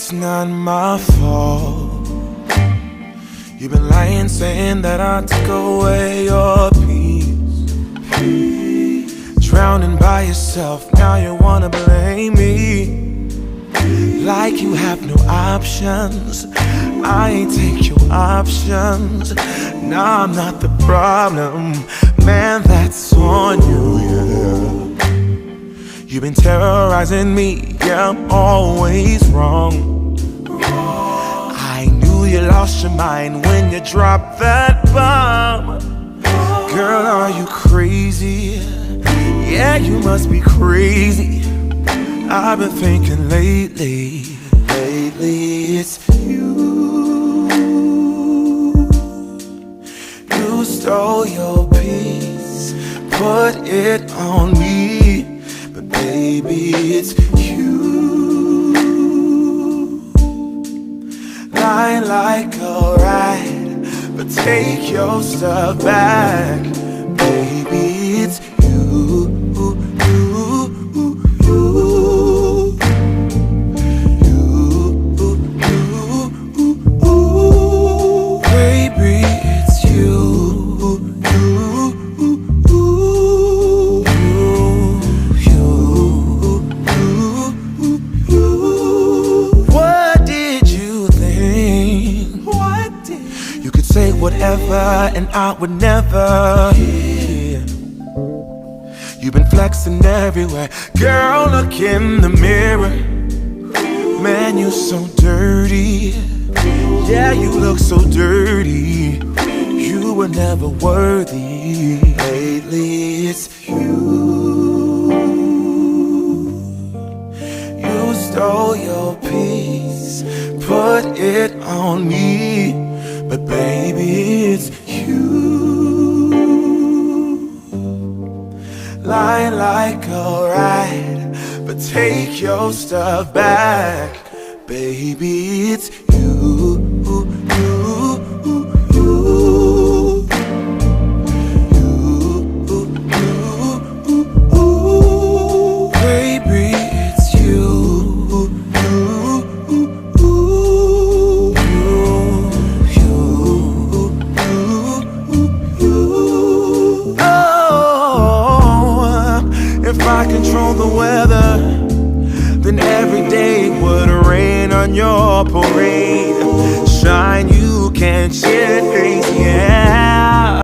It's not my fault. You've been lying, saying that I took away your peace. Drowning by yourself, now you wanna blame me. Like you have no options. I ain't take your options. Nah, I'm not the problem. Man, that's on you, yeah. You've been terrorizing me, yeah, I'm always wrong. I knew you lost your mind when you dropped that bomb. Girl, are you crazy? Yeah, you must be crazy. I've been thinking lately it's you. You stole your peace, put it on me. But baby, it's you. Lying like a rat, but take your stuff back. Baby, it's you. Whatever, and I would never hear. You've been flexing everywhere. Girl, look in the mirror. Man, you so dirty. Yeah, you look so dirty. You were never worthy. Lately, it's you. You stole your peace, put it on me. But baby, it's you. Lying like a rat, but take your stuff back. Baby, it's you. If I control the weather, then every day would rain on your parade. Shine, you can't share crazy